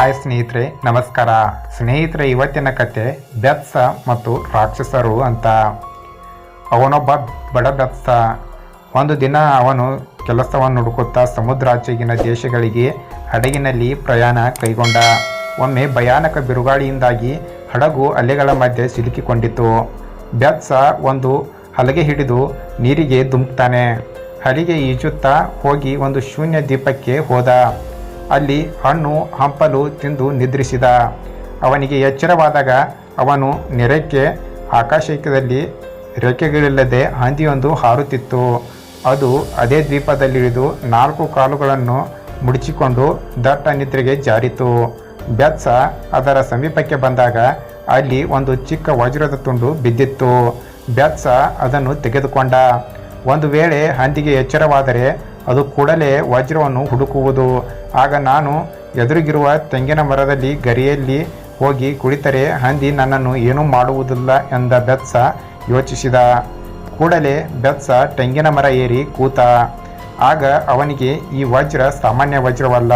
Hi ಸ್ನೇಹಿತರೆ, ನಮಸ್ಕಾರ ಸ್ನೇಹಿತರೆ. ಇವತ್ತಿನ ಕತೆ ಬೆತ್ಸ ಮತ್ತು ರಾಕ್ಷಸರು ಅಂತ. ಅವನೊಬ್ಬ ಬಡ ಬೆತ್ಸ. ಒಂದು ದಿನ ಅವನು ಕೆಲಸವನ್ನು ಹುಡುಕುತ್ತಾ ಸಮುದ್ರಾಚೆಗಿನ ದೇಶಗಳಿಗೆ ಹಡಗಿನಲ್ಲಿ ಪ್ರಯಾಣ ಕೈಗೊಂಡ. ಒಮ್ಮೆ ಭಯಾನಕ ಬಿರುಗಾಳಿಯಿಂದಾಗಿ ಹಡಗು ಅಲೆಗಳ ಮಧ್ಯೆ ಸಿಲುಕಿಕೊಂಡಿತು. ಬೆತ್ಸ ಒಂದು ಹಲಗೆ ಹಿಡಿದು ನೀರಿಗೆ ಧುಮುಕ್ತಾನೆ. ಹಲಿಗೆ ಈಜುತ್ತಾ ಹೋಗಿ ಒಂದು ಶೂನ್ಯ ದ್ವೀಪಕ್ಕೆ ಹೋದ. ಅಲ್ಲಿ ಹಣ್ಣು ಹಂಪಲು ತಿಂದು ನಿದ್ರಿಸಿದ. ಅವನಿಗೆ ಎಚ್ಚರವಾದಾಗ ಅವನು ನೆರಕ್ಕೆ ಆಕಾಶದಲ್ಲಿ ರೆಕ್ಕೆಗಳಿಲ್ಲದೆ ಹಂದಿಯೊಂದು ಹಾರುತ್ತಿತ್ತು. ಅದು ಅದೇ ದ್ವೀಪದಲ್ಲಿಳಿದು 4 ಕಾಲುಗಳನ್ನು ಮುಡಿಚಿಕೊಂಡು ದಟ್ಟ ನಿದ್ರೆಗೆ ಜಾರಿತು. ಬೆತ್ಸ ಅದರ ಸಮೀಪಕ್ಕೆ ಬಂದಾಗ ಅಲ್ಲಿ ಒಂದು ಚಿಕ್ಕ ವಜ್ರದ ತುಂಡು ಬಿದ್ದಿತ್ತು. ಬೆತ್ಸ ಅದನ್ನು ತೆಗೆದುಕೊಂಡ. ಒಂದು ವೇಳೆ ಹಂದಿಗೆ ಎಚ್ಚರವಾದರೆ ಅದು ಕೂಡಲೇ ವಜ್ರವನ್ನು ಹುಡುಕುವುದು. ಆಗ ನಾನು ಎದುರಿಗಿರುವ ತೆಂಗಿನ ಮರದಲ್ಲಿ ಗರಿಯಲ್ಲಿ ಹೋಗಿ ಕುಳಿತರೆ ಹಂದಿ ನನ್ನನ್ನು ಏನೂ ಮಾಡುವುದಿಲ್ಲ ಎಂದ ಬೆತ್ಸ ಯೋಚಿಸಿದ. ಕೂಡಲೇ ಬೆತ್ಸ ತೆಂಗಿನ ಮರ ಏರಿ ಕೂತ. ಆಗ ಅವನಿಗೆ ಈ ವಜ್ರ ಸಾಮಾನ್ಯ ವಜ್ರವಲ್ಲ,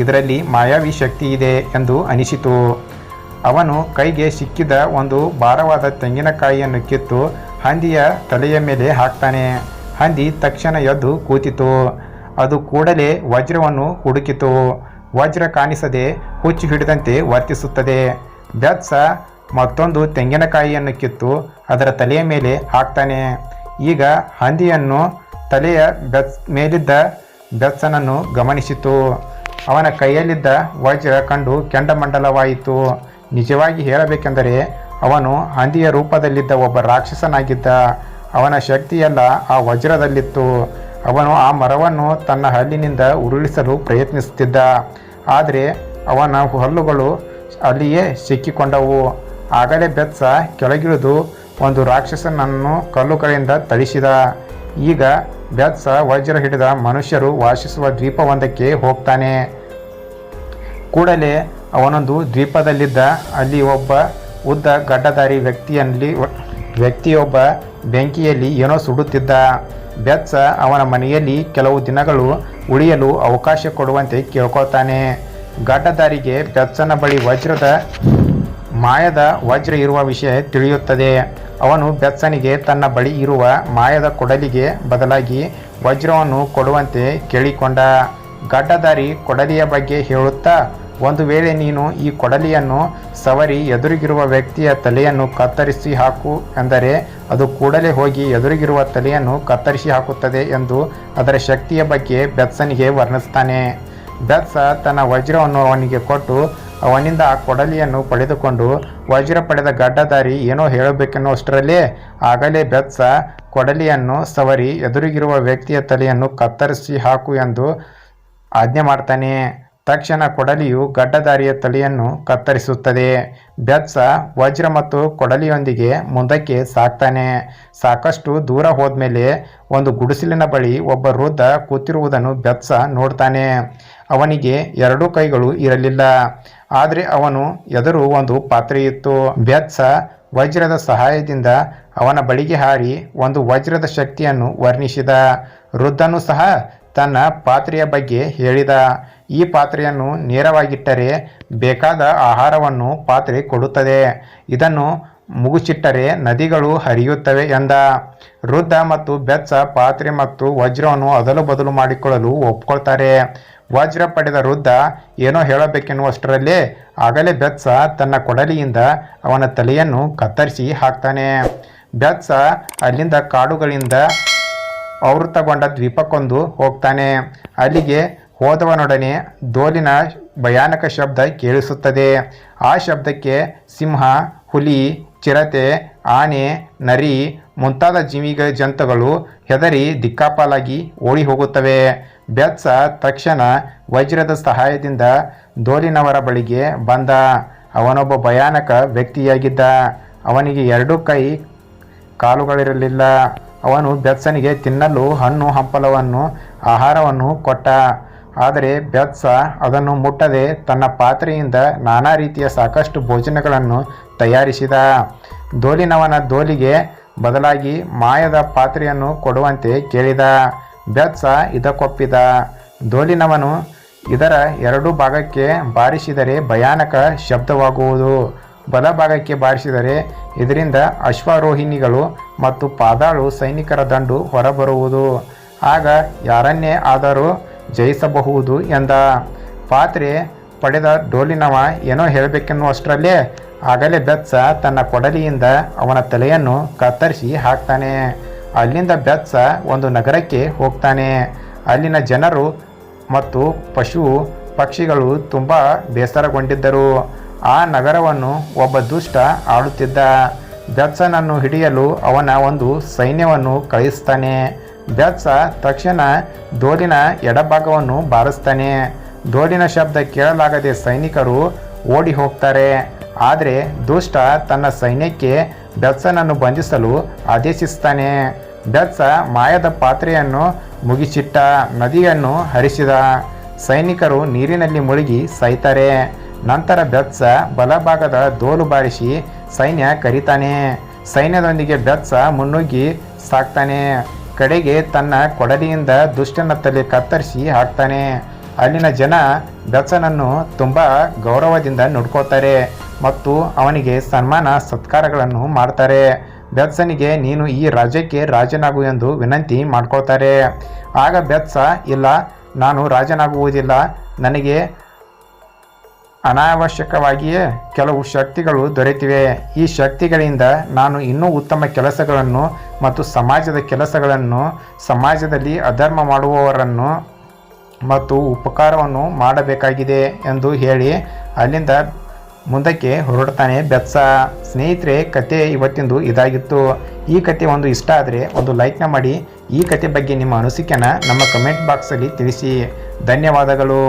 ಇದರಲ್ಲಿ ಮಾಯಾವಿ ಶಕ್ತಿ ಇದೆ ಎಂದು ಅನಿಸಿತು. ಅವನು ಕೈಗೆ ಸಿಕ್ಕಿದ ಒಂದು ಭಾರವಾದ ತೆಂಗಿನಕಾಯಿಯನ್ನು ಕಿತ್ತು ಹಂದಿಯ ತಲೆಯ ಮೇಲೆ ಹಾಕ್ತಾನೆ. ಹಂದಿ ತಕ್ಷಣ ಎದ್ದು ಕೂತಿತು. ಅದು ಕೂಡಲೇ ವಜ್ರವನ್ನು ಹುಡುಕಿತು. ವಜ್ರ ಕಾಣಿಸದೆ ಹುಚ್ಚು ಹಿಡಿದಂತೆ ವರ್ತಿಸುತ್ತದೆ. ಬೆತ್ಸ ಮತ್ತೊಂದು ತೆಂಗಿನಕಾಯಿಯನ್ನು ಕಿತ್ತು ಅದರ ತಲೆಯ ಮೇಲೆ ಹಾಕ್ತಾನೆ. ಈಗ ಹಂದಿಯನ್ನು ತಲೆಯ ಮೇಲಿದ್ದ ಬೆತ್ಸನನ್ನು ಗಮನಿಸಿತು. ಅವನ ಕೈಯಲ್ಲಿದ್ದ ವಜ್ರ ಕಂಡು ಕೆಂಡಮಂಡಲವಾಯಿತು. ನಿಜವಾಗಿ ಹೇಳಬೇಕೆಂದರೆ ಅವನು ಹಂದಿಯ ರೂಪದಲ್ಲಿದ್ದ ಒಬ್ಬ ರಾಕ್ಷಸನಾಗಿದ್ದ. ಅವನ ಶಕ್ತಿಯೆಲ್ಲ ಆ ವಜ್ರದಲ್ಲಿತ್ತು. ಅವನು ಆ ಮರವನ್ನು ತನ್ನ ಹಲ್ಲಿನಿಂದ ಉರುಳಿಸಲು ಪ್ರಯತ್ನಿಸುತ್ತಿದ್ದ. ಆದರೆ ಅವನ ಹಲ್ಲುಗಳು ಅಲ್ಲಿಯೇ ಸಿಕ್ಕಿಕೊಂಡವು. ಆಗಲೇ ಬೆತ್ಸ ಕೆಳಗಿಳಿದು ಒಂದು ರಾಕ್ಷಸನನ್ನು ಕಲ್ಲುಗಳಿಂದ ಥಳಿಸಿದ. ಈಗ ಬೆತ್ಸ ವಜ್ರ ಹಿಡಿದ ಮನುಷ್ಯರು ವಾಸಿಸುವ ದ್ವೀಪವೊಂದಕ್ಕೆ ಹೋಗ್ತಾನೆ. ಕೂಡಲೇ ಅವನೊಂದು ದ್ವೀಪದಲ್ಲಿದ್ದ ಅಲ್ಲಿ ಒಬ್ಬ ಉದ್ದ ಗಡ್ಡಧಾರಿ ವ್ಯಕ್ತಿಯೊಬ್ಬ ಬೆಂಕಿಯಲ್ಲಿ ಏನೋ ಸುಡುತ್ತಿದ್ದ. ಬೆತ್ಸ ಅವನ ಮನೆಯಲ್ಲಿ ಕೆಲವು ದಿನಗಳು ಉಳಿಯಲು ಅವಕಾಶ ಕೊಡುವಂತೆ ಕೇಳ್ಕೊಳ್ತಾನೆ. ಗಡ್ಡಧಾರಿಗೆ ಬೆತ್ಸನ ಬಳಿ ಮಾಯದ ವಜ್ರ ಇರುವ ವಿಷಯ ತಿಳಿಯುತ್ತದೆ. ಅವನು ಬೆತ್ಸನಿಗೆ ತನ್ನ ಬಳಿ ಇರುವ ಮಾಯದ ಕೊಡಲಿಗೆ ಬದಲಾಗಿ ವಜ್ರವನ್ನು ಕೊಡುವಂತೆ ಕೇಳಿಕೊಂಡ. ಗಡ್ಡಧಾರಿ ಕೊಡಲಿಯ ಬಗ್ಗೆ ಹೇಳುತ್ತಾ, ಒಂದು ವೇಳೆ ನೀನು ಈ ಕೊಡಲಿಯನ್ನು ಸವರಿ ಎದುರಿಗಿರುವ ವ್ಯಕ್ತಿಯ ತಲೆಯನ್ನು ಕತ್ತರಿಸಿ ಹಾಕು ಎಂದರೆ ಅದು ಕೂಡಲೇ ಹೋಗಿ ಎದುರಿಗಿರುವ ತಲೆಯನ್ನು ಕತ್ತರಿಸಿ ಹಾಕುತ್ತದೆ ಎಂದು ಅದರ ಶಕ್ತಿಯ ಬಗ್ಗೆ ಬೆತ್ಸನಿಗೆ ವರ್ಣಿಸ್ತಾನೆ. ಬೆತ್ಸ ತನ್ನ ವಜ್ರವನ್ನು ಅವನಿಗೆ ಕೊಟ್ಟು ಅವನಿಂದ ಆ ಕೊಡಲಿಯನ್ನು ಪಡೆದುಕೊಂಡು ವಜ್ರ ಪಡೆದ ಗಡ್ಡಧಾರಿ ಏನೋ ಹೇಳಬೇಕೆನ್ನುವಷ್ಟರಲ್ಲೇ ಆಗಲೇ ಬೆತ್ಸ ಕೊಡಲಿಯನ್ನು ಸವರಿ ಎದುರಿಗಿರುವ ವ್ಯಕ್ತಿಯ ತಲೆಯನ್ನು ಕತ್ತರಿಸಿ ಹಾಕು ಎಂದು ಆಜ್ಞೆ ಮಾಡ್ತಾನೆ. ತಕ್ಷಣ ಕೊಡಲಿಯು ಗಡ್ಡಧಾರಿಯ ತಲೆಯನ್ನು ಕತ್ತರಿಸುತ್ತದೆ. ಬೆತ್ಸ ವಜ್ರ ಮತ್ತು ಕೊಡಲಿಯೊಂದಿಗೆ ಮುಂದಕ್ಕೆ ಸಾಕ್ತಾನೆ. ಸಾಕಷ್ಟು ದೂರ ಹೋದ್ಮೇಲೆ ಒಂದು ಗುಡಿಸಲಿನ ಬಳಿ ಒಬ್ಬ ವೃದ್ಧ ಕೂತಿರುವುದನ್ನು ಬೆತ್ಸ ನೋಡ್ತಾನೆ. ಅವನಿಗೆ 2 ಕೈಗಳು ಇರಲಿಲ್ಲ, ಆದರೆ ಅವನು ಎದುರು ಒಂದು ಪಾತ್ರೆಯಿತ್ತು. ಬೆತ್ಸ ವಜ್ರದ ಸಹಾಯದಿಂದ ಅವನ ಬಳಿಗೆ ಹಾರಿ ಒಂದು ವಜ್ರದ ಶಕ್ತಿಯನ್ನು ವರ್ಣಿಸಿದ. ವೃದ್ಧನು ಸಹ ತನ್ನ ಪಾತ್ರೆಯ ಬಗ್ಗೆ ಹೇಳಿದ. ಈ ಪಾತ್ರೆಯನ್ನು ನೇರವಾಗಿಟ್ಟರೆ ಬೇಕಾದ ಆಹಾರವನ್ನು ಪಾತ್ರೆ ಕೊಡುತ್ತದೆ, ಇದನ್ನು ಮುಗುಚಿಟ್ಟರೆ ನದಿಗಳು ಹರಿಯುತ್ತವೆ ಎಂದ. ವೃದ್ಧ ಮತ್ತು ಬೆತ್ಸ ಪಾತ್ರೆ ಮತ್ತು ವಜ್ರವನ್ನು ಅದಲು ಬದಲು ಮಾಡಿಕೊಳ್ಳಲು ಒಪ್ಕೊಳ್ತಾರೆ. ವಜ್ರ ಪಡೆದ ವೃದ್ಧ ಏನೋ ಹೇಳಬೇಕೆನ್ನುವಷ್ಟರಲ್ಲೇ ಆಗಲೇ ಬೆತ್ಸ ತನ್ನ ಕೊಡಲಿಯಿಂದ ಅವನ ತಲೆಯನ್ನು ಕತ್ತರಿಸಿ ಹಾಕ್ತಾನೆ. ಬೆತ್ಸ ಅಲ್ಲಿಂದ ಕಾಡುಗಳಿಂದ ಆವೃತಗೊಂಡ ದ್ವೀಪಕ್ಕೊಂದು ಹೋಗ್ತಾನೆ. ಅಲ್ಲಿಗೆ ಹೋದವನೊಡನೆ ಡೋಲಿನ ಭಯಾನಕ ಶಬ್ದ ಕೇಳಿಸುತ್ತದೆ. ಆ ಶಬ್ದಕ್ಕೆ ಸಿಂಹ, ಹುಲಿ, ಚಿರತೆ, ಆನೆ, ನರಿ ಮುಂತಾದ ಜಂತುಗಳು ಹೆದರಿ ದಿಕ್ಕಾಪಾಲಾಗಿ ಓಡಿ ಹೋಗುತ್ತವೆ. ಬೆತ್ಸ ತಕ್ಷಣ ವಜ್ರದ ಸಹಾಯದಿಂದ ಡೋಲಿನವರ ಬಳಿಗೆ ಬಂದ. ಅವನೊಬ್ಬ ಭಯಾನಕ ವ್ಯಕ್ತಿಯಾಗಿದ್ದ. ಅವನಿಗೆ 2 ಕೈ ಕಾಲುಗಳಿರಲಿಲ್ಲ. ಅವನು ಬೆತ್ಸನಿಗೆ ತಿನ್ನಲು ಹಣ್ಣು ಹಂಪಲವನ್ನು ಆಹಾರವನ್ನು ಕೊಟ್ಟ. ಆದರೆ ಬೆತ್ಸ ಅದನ್ನು ಮುಟ್ಟದೆ ತನ್ನ ಪಾತ್ರೆಯಿಂದ ನಾನಾ ರೀತಿಯ ಸಾಕಷ್ಟು ಭೋಜನಗಳನ್ನು ತಯಾರಿಸಿದ. ಡೋಲಿನವನ ಡೋಲಿಗೆ ಬದಲಾಗಿ ಮಾಯದ ಪಾತ್ರೆಯನ್ನು ಕೊಡುವಂತೆ ಕೇಳಿದ. ಬೆತ್ಸ ಇದಕ್ಕೊಪ್ಪಿದ. ಡೋಲಿನವನು ಇದರ ಎರಡು ಭಾಗಕ್ಕೆ ಬಾರಿಸಿದರೆ ಭಯಾನಕ ಶಬ್ದವಾಗುವುದು. ಬಲಭಾಗಕ್ಕೆ ಬಾರಿಸಿದರೆ ಇದರಿಂದ ಅಶ್ವಾರೋಹಿಣಿಗಳು ಮತ್ತು ಪಾದಾಳು ಸೈನಿಕರ ದಂಡು ಹೊರಬರುವುದು. ಆಗ ಯಾರನ್ನೇ ಆದರೂ ಜಯಿಸಬಹುದು ಎಂದ. ಪಾತ್ರೆ ಪಡೆದ ಡೋಲಿನವ ಏನೋ ಹೇಳಬೇಕೆನ್ನುವಷ್ಟರಲ್ಲೇ ಆಗಲೇ ಬೆತ್ಸ ತನ್ನ ಕೊಡಲಿಯಿಂದ ಅವನ ತಲೆಯನ್ನು ಕತ್ತರಿಸಿ ಹಾಕ್ತಾನೆ. ಅಲ್ಲಿಂದ ಬೆತ್ಸ ಒಂದು ನಗರಕ್ಕೆ ಹೋಗ್ತಾನೆ. ಅಲ್ಲಿನ ಜನರು ಮತ್ತು ಪಶು ಪಕ್ಷಿಗಳು ತುಂಬ ಬೇಸರಗೊಂಡಿದ್ದರು. ಆ ನಗರವನ್ನು ಒಬ್ಬ ದುಷ್ಟ ಆಳುತ್ತಿದ್ದ. ಬೆತ್ಸನನ್ನು ಹಿಡಿಯಲು ಅವನ ಒಂದು ಸೈನ್ಯವನ್ನು ಕಳಿಸ್ತಾನೆ. ಬೆತ್ಸ ತಕ್ಷಣ ಡೋಲಿನ ಎಡಭಾಗವನ್ನು ಬಾರಿಸ್ತಾನೆ. ಡೋಲಿನ ಶಬ್ದ ಕೇಳಲಾಗದೆ ಸೈನಿಕರು ಓಡಿ ಹೋಗ್ತಾರೆ. ಆದರೆ ದುಷ್ಟ ತನ್ನ ಸೈನ್ಯಕ್ಕೆ ಬೆತ್ಸನನ್ನು ಬಂಧಿಸಲು ಆದೇಶಿಸ್ತಾನೆ. ಬೆತ್ಸ ಮಾಯದ ಪಾತ್ರೆಯನ್ನು ಮುಗಿಸಿಟ್ಟ ನದಿಯನ್ನು ಹರಿಸಿದ. ಸೈನಿಕರು ನೀರಿನಲ್ಲಿ ಮುಳುಗಿ ಸಾಯ್ತಾರೆ. ನಂತರ ಬೆತ್ಸ ಬಲಭಾಗದ ಡೋಲು ಬಾರಿಸಿ ಸೈನ್ಯ ಕರೀತಾನೆ. ಸೈನ್ಯದೊಂದಿಗೆ ಬೆತ್ಸ ಮುನ್ನುಗ್ಗಿ ಸಾಕ್ತಾನೆ. ಕಡೆಗೆ ತನ್ನ ಕೊಡಲಿಯಿಂದ ದುಷ್ಟನ ತಲೆ ಕತ್ತರಿಸಿ ಹಾಕ್ತಾನೆ. ಅಲ್ಲಿನ ಜನ ಬೆತ್ಸನನ್ನು ತುಂಬ ಗೌರವದಿಂದ ನೋಡ್ಕೋತಾರೆ ಮತ್ತು ಅವನಿಗೆ ಸನ್ಮಾನ ಸತ್ಕಾರಗಳನ್ನು ಮಾಡ್ತಾರೆ. ಬೆತ್ಸನಿಗೆ ನೀನು ಈ ರಾಜ್ಯಕ್ಕೆ ರಾಜನಾಗು ಎಂದು ವಿನಂತಿ ಮಾಡ್ಕೋತಾರೆ. ಆಗ ಬೆತ್ಸ ಇಲ್ಲ, ನಾನು ರಾಜನಾಗುವುದಿಲ್ಲ. ನನಗೆ ಅನಾವಶ್ಯಕವಾಗಿಯೇ ಕೆಲವು ಶಕ್ತಿಗಳು ದೊರೆತಿವೆ. ಈ ಶಕ್ತಿಗಳಿಂದ ನಾನು ಇನ್ನೂ ಉತ್ತಮ ಕೆಲಸಗಳನ್ನು ಮತ್ತು ಸಮಾಜದ ಕೆಲಸಗಳನ್ನು, ಸಮಾಜದಲ್ಲಿ ಅಧರ್ಮ ಮಾಡುವವರನ್ನು ಮತ್ತು ಉಪಕಾರವನ್ನು ಮಾಡಬೇಕಾಗಿದೆ ಎಂದು ಹೇಳಿ ಅಲ್ಲಿಂದ ಮುಂದಕ್ಕೆ ಹೊರಡ್ತಾನೆ ಬೆತ್ಸ. ಸ್ನೇಹಿತರೆ, ಕತೆ ಇವತ್ತಿಂದು ಇದಾಗಿತ್ತು. ಈ ಕತೆ ಒಂದು ಇಷ್ಟ ಆದರೆ ಒಂದು ಲೈಕ್ನ ಮಾಡಿ. ಈ ಕತೆ ಬಗ್ಗೆ ನಿಮ್ಮ ಅನಿಸಿಕೆನ ನಮ್ಮ ಕಮೆಂಟ್ ಬಾಕ್ಸಲ್ಲಿ ತಿಳಿಸಿ. ಧನ್ಯವಾದಗಳು.